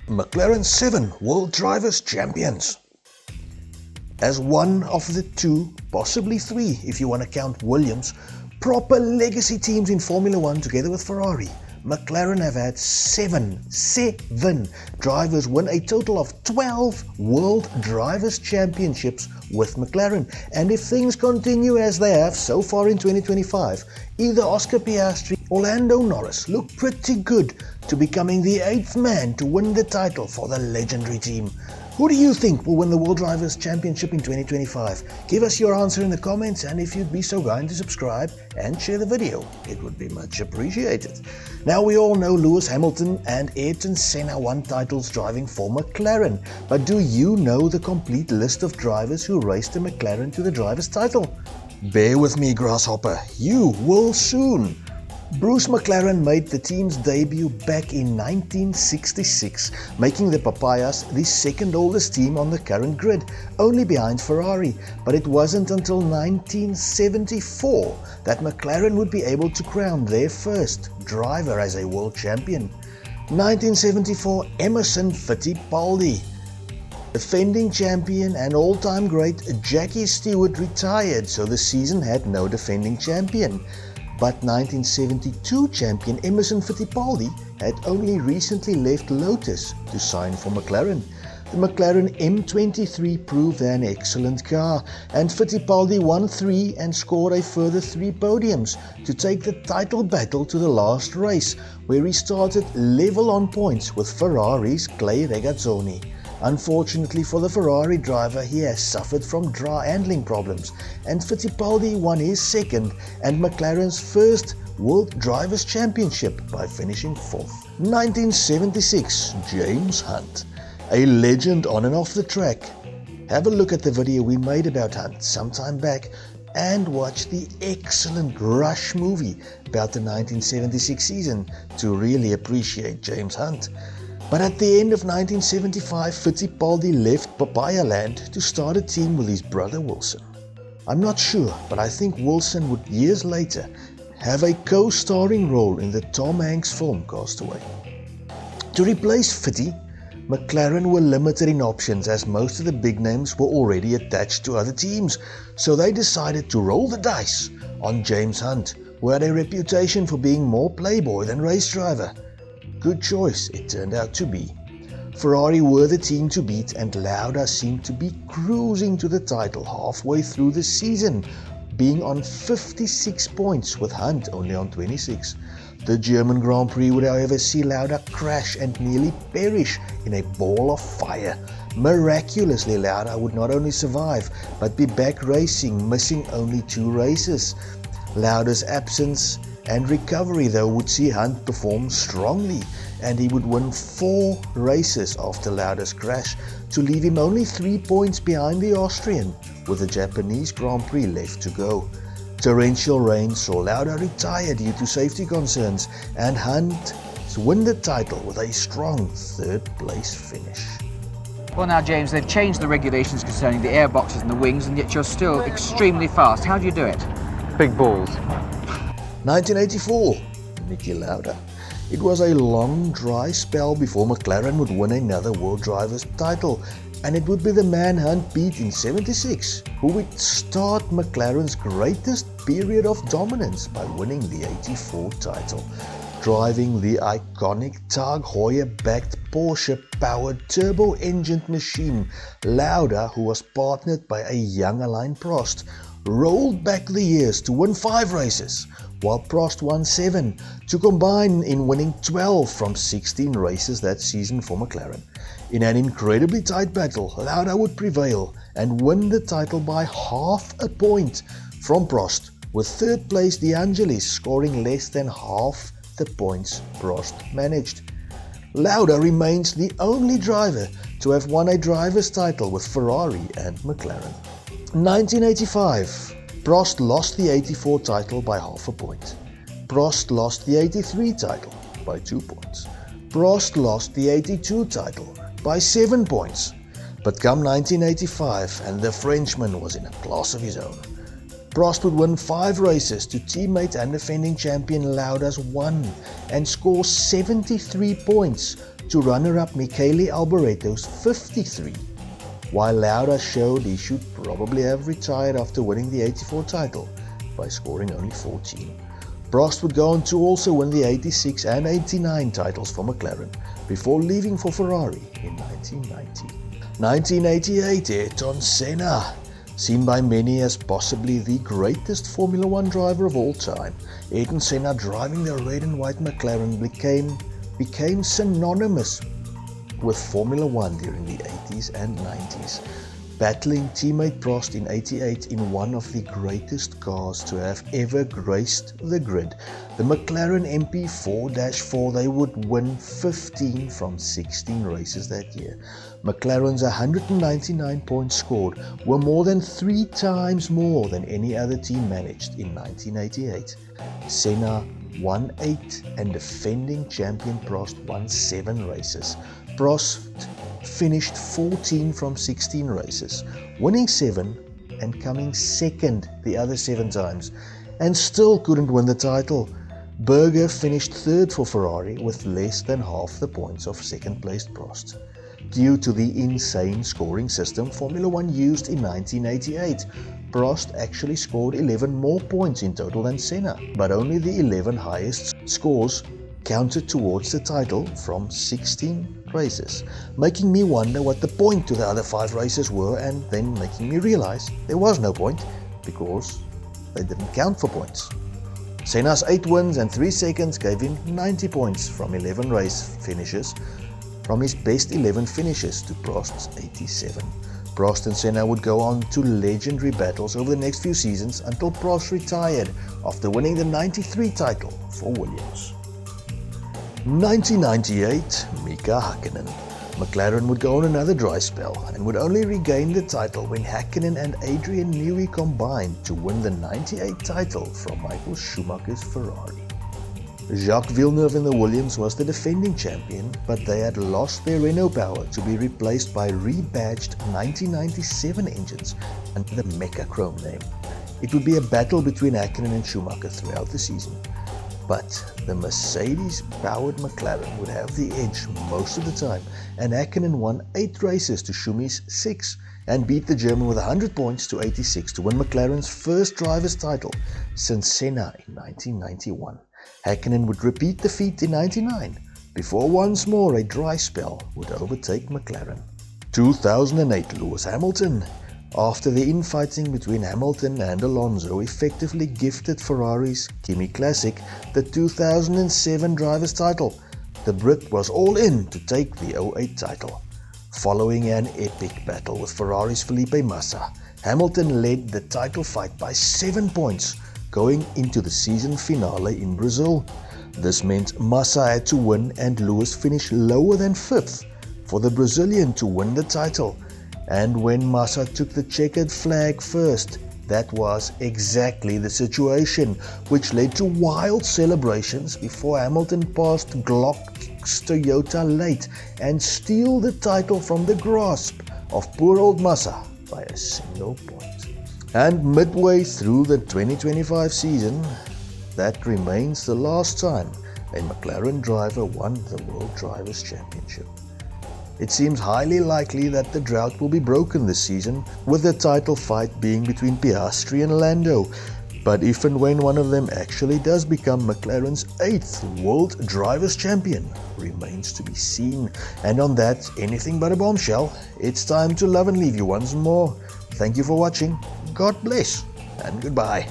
McLaren 7 World Drivers Champions. As one of the two, possibly three if you want to count Williams, proper legacy teams in Formula 1 together with Ferrari, McLaren have had seven drivers win a total of 12 World Drivers Championships with McLaren. And if things continue as they have so far in 2025, either Oscar Piastri or Lando Norris look pretty good to becoming the 8th man to win the title for the legendary team. Who do you think will win the World Drivers Championship in 2025? Give us your answer in the comments, and if you'd be so kind to subscribe and share the video, it would be much appreciated. Now, we all know Lewis Hamilton and Ayrton Senna won titles driving for McLaren, but do you know the complete list of drivers who raced the McLaren to the driver's title? Bear with me, Grasshopper, you will soon. Bruce McLaren made the team's debut back in 1966, making the Papayas the second oldest team on the current grid, only behind Ferrari. But it wasn't until 1974 that McLaren would be able to crown their first driver as a world champion. 1974, Emerson Fittipaldi. Defending champion and all-time great Jackie Stewart retired, so the season had no defending champion. But 1972 champion Emerson Fittipaldi had only recently left Lotus to sign for McLaren. The McLaren M23 proved an excellent car, and Fittipaldi won 3 and scored a further 3 podiums to take the title battle to the last race, where he started level on points with Ferrari's Clay Regazzoni. Unfortunately for the Ferrari driver, he has suffered from handling problems, and Fittipaldi won his second and McLaren's first World Drivers' Championship by finishing 4th. 1976, James Hunt, a legend on and off the track. Have a look at the video we made about Hunt some time back, and watch the excellent Rush movie about the 1976 season to really appreciate James Hunt. But at the end of 1975, Fittipaldi left Papaya Land to start a team with his brother Wilson. I'm not sure, but I think Wilson would years later have a co-starring role in the Tom Hanks film Castaway. To replace Fitty, McLaren were limited in options as most of the big names were already attached to other teams, so they decided to roll the dice on James Hunt, who had a reputation for being more playboy than race driver. Good choice it turned out to be. Ferrari were the team to beat, and Lauda seemed to be cruising to the title halfway through the season, being on 56 points with Hunt only on 26. The German Grand Prix would however see Lauda crash and nearly perish in a ball of fire. Miraculously, Lauda would not only survive but be back racing, missing only 2 races. Lauda's absence and recovery though would see Hunt perform strongly, and he would win 4 races after Lauda's crash to leave him only 3 points behind the Austrian, with the Japanese Grand Prix left to go. Torrential rain saw Lauda retire due to safety concerns, and Hunt win the title with a strong 3rd place finish. Well now James, they've changed the regulations concerning the airboxes and the wings, and yet you're still extremely fast. How do you do it? Big balls. 1984, Niki Lauda. It was a long dry spell before McLaren would win another World Drivers title, and it would be the man Hunt beat in 76 who would start McLaren's greatest period of dominance by winning the 84 title. Driving the iconic Tag Heuer-backed Porsche-powered turbo-engined machine, Lauda, who was partnered by a young Alain Prost, rolled back the years to win 5 races, while Prost won 7, to combine in winning 12 from 16 races that season for McLaren. In an incredibly tight battle, Lauda would prevail and win the title by half a point from Prost, with 3rd place De Angelis scoring less than half the points Prost managed. Lauda remains the only driver to have won a driver's title with Ferrari and McLaren. 1985, Prost lost the 84 title by half a point. Prost lost the 83 title by 2 points. Prost lost the 82 title by 7 points. But come 1985, and the Frenchman was in a class of his own. Prost would win 5 races to teammate and defending champion Lauda's 1 and score 73 points to runner-up Michele Alboretto's 53, while Lauda showed he should probably have retired after winning the 84 title by scoring only 14. Prost would go on to also win the 86 and 89 titles for McLaren before leaving for Ferrari in 1990. 1988, Ayrton Senna. Seen by many as possibly the greatest Formula One driver of all time, Ayrton Senna driving the red and white McLaren became synonymous with Formula One during the 80s and 90s, battling teammate Prost in 88 in one of the greatest cars to have ever graced the grid. The McLaren MP4-4, they would win 15 from 16 races that year. McLaren's 199 points scored were more than 3 times more than any other team managed in 1988. Senna won 8 and defending champion Prost won 7 races. Prost finished 14 from 16 races, winning 7 and coming second the other 7 times, and still couldn't win the title. Berger finished 3rd for Ferrari with less than half the points of second-placed Prost. Due to the insane scoring system Formula One used in 1988, Prost actually scored 11 more points in total than Senna, but only the 11 highest scores counted towards the title from 16 races, making me wonder what the point to the other 5 races were, and then making me realize there was no point because they didn't count for points. Senna's 8 wins and 3 seconds gave him 90 points from 11 race finishes, from his best 11 finishes to Prost's 87. Prost and Senna would go on to legendary battles over the next few seasons until Prost retired after winning the 93 title for Williams. 1998, Mika Häkkinen. McLaren would go on another dry spell and would only regain the title when Häkkinen and Adrian Newey combined to win the 98 title from Michael Schumacher's Ferrari. Jacques Villeneuve in the Williams was the defending champion, but they had lost their Renault power to be replaced by rebadged 1997 engines under the Mecha Chrome name. It would be a battle between Häkkinen and Schumacher throughout the season, but the Mercedes-powered McLaren would have the edge most of the time, and Häkkinen won 8 races to Schumi's 6 and beat the German with 100 points to 86 to win McLaren's first driver's title since Senna in 1991. Häkkinen would repeat the feat in 99 before once more a dry spell would overtake McLaren. 2008, Lewis Hamilton. After the infighting between Hamilton and Alonso effectively gifted Ferrari's Kimi Classic the 2007 driver's title, the Brit was all in to take the 08 title. Following an epic battle with Ferrari's Felipe Massa, Hamilton led the title fight by 7 points going into the season finale in Brazil. This meant Massa had to win and Lewis finished lower than 5th for the Brazilian to win the title. And when Massa took the checkered flag first, that was exactly the situation, which led to wild celebrations before Hamilton passed Glock's Toyota late and steal the title from the grasp of poor old Massa by a single point. And midway through the 2025 season, that remains the last time a McLaren driver won the World Drivers' Championship. It seems highly likely that the drought will be broken this season, with the title fight being between Piastri and Lando. But if and when one of them actually does become McLaren's 8th World Drivers' Champion remains to be seen. And on that, anything but a bombshell, it's time to love and leave you once more. Thank you for watching, God bless, and goodbye.